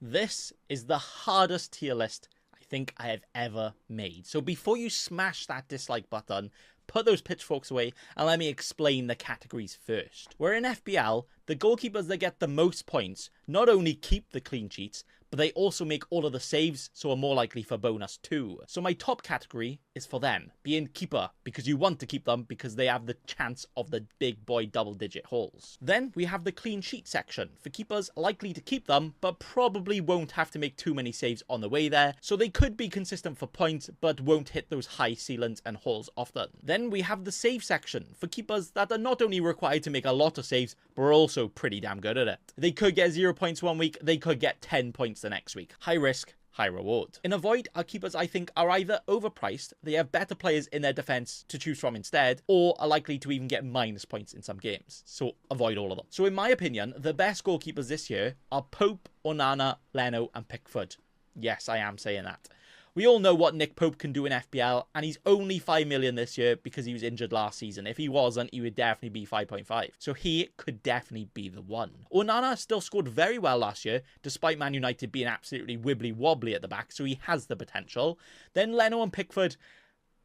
This is the hardest tier list I think I have ever made. So before you smash that dislike button, put those pitchforks away and let me explain the categories first. Where in FPL, the goalkeepers that get the most points not only keep the clean sheets, but they also make all of the saves, so are more likely for bonus too. So my top category is for them, being keeper, because you want to keep them because they have the chance of the big boy double-digit hauls. Then we have the clean sheet section, for keepers likely to keep them, but probably won't have to make too many saves on the way there, so they could be consistent for points, but won't hit those high ceilings and hauls often. Then we have the save section, for keepers that are not only required to make a lot of saves, but are also pretty damn good at it. They could get 0 points one week, they could get 10 points the next week. High risk, high reward. In avoid, our keepers I think are either overpriced, they have better players in their defense to choose from instead, or are likely to even get minus points in some games. So avoid all of them. So in my opinion, the best goalkeepers this year are Pope, Onana, Leno and Pickford. Yes, I am saying that. We all know what Nick Pope can do in FPL, and he's only 5 million this year because he was injured last season. If he wasn't, he would definitely be 5.5. So he could definitely be the one. Onana still scored very well last year, despite Man United being absolutely wibbly-wobbly at the back, so he has the potential. Then Leno and Pickford,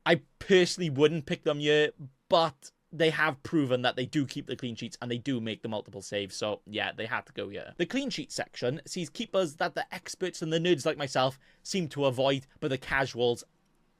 I personally wouldn't pick them here, but they have proven that they do keep the clean sheets and they do make the multiple saves. So yeah, they had to go here. The clean sheet section sees keepers that the experts and the nerds like myself seem to avoid, but the casuals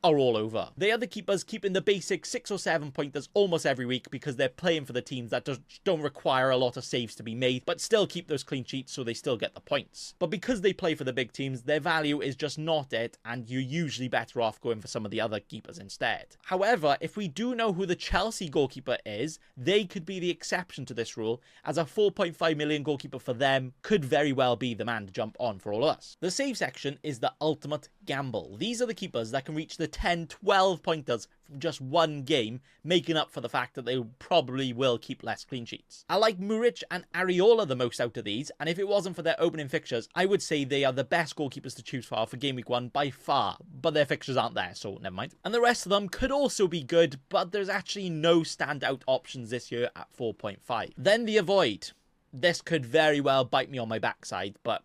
are all over. They are the keepers keeping the basic 6 or 7 pointers almost every week because they're playing for the teams that don't require a lot of saves to be made, but still keep those clean sheets so they still get the points. But because they play for the big teams, their value is just not it, and you're usually better off going for some of the other keepers instead. However, if we do know who the Chelsea goalkeeper is, they could be the exception to this rule, as a 4.5 million goalkeeper for them could very well be the man to jump on for all of us. The save section is the ultimate gamble. These are the keepers that can reach the 10, 12 pointers from just one game, making up for the fact that they probably will keep less clean sheets. I like Muric and Areola the most out of these, and if it wasn't for their opening fixtures, I would say they are the best goalkeepers to choose for game week 1 by far, but their fixtures aren't there, so never mind. And the rest of them could also be good, but there's actually no standout options this year at 4.5. Then the avoid. This could very well bite me on my backside, but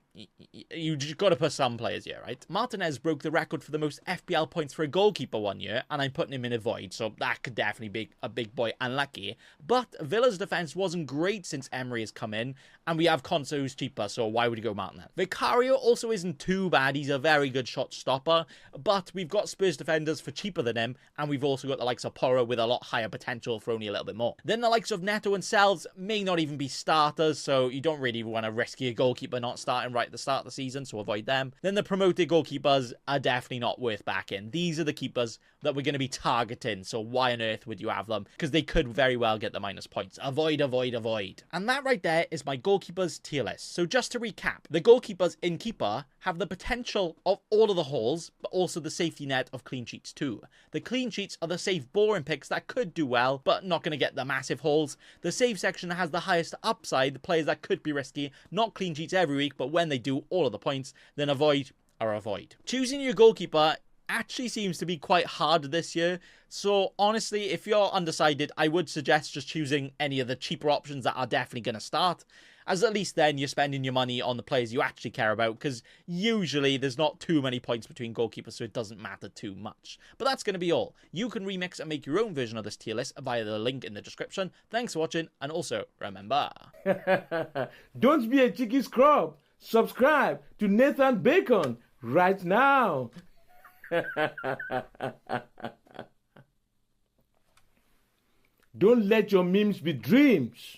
you just got to put some players here, right? Martinez broke the record for the most FPL points for a goalkeeper one year, and I'm putting him in a void, so that could definitely be a big boy unlucky. But Villa's defense wasn't great since Emery has come in, and we have Konsa who's cheaper, so why would you go Martinez? Vicario also isn't too bad. He's a very good shot stopper, but we've got Spurs defenders for cheaper than him, and we've also got the likes of Porro with a lot higher potential for only a little bit more. Then the likes of Neto and Selves may not even be starters, so you don't really want to risk your goalkeeper not starting right at the start of the season, so avoid them. Then the promoted goalkeepers are definitely not worth backing. These are the keepers that we're going to be targeting, so why on earth would you have them? Because they could very well get the minus points. Avoid, avoid, avoid. And that right there is my goalkeepers tier list. So just to recap, the goalkeepers in keeper have the potential of all of the hauls, but also the safety net of clean sheets too. The clean sheets are the safe boring picks that could do well, but not going to get the massive hauls. The save section has the highest upside, the players that could be risky, not clean sheets every week, but when they do, all of the points. Then avoid or avoid. Choosing your goalkeeper actually seems to be quite hard this year, so honestly, if you're undecided, I would suggest just choosing any of the cheaper options that are definitely going to start, as at least then you're spending your money on the players you actually care about, because usually there's not too many points between goalkeepers, so it doesn't matter too much. But that's going to be all. You can remix and make your own version of this tier list via the link in the description. Thanks for watching, and also remember, don't be a cheeky scrub. Subscribe to Nathan Bacon right now. Don't let your memes be dreams.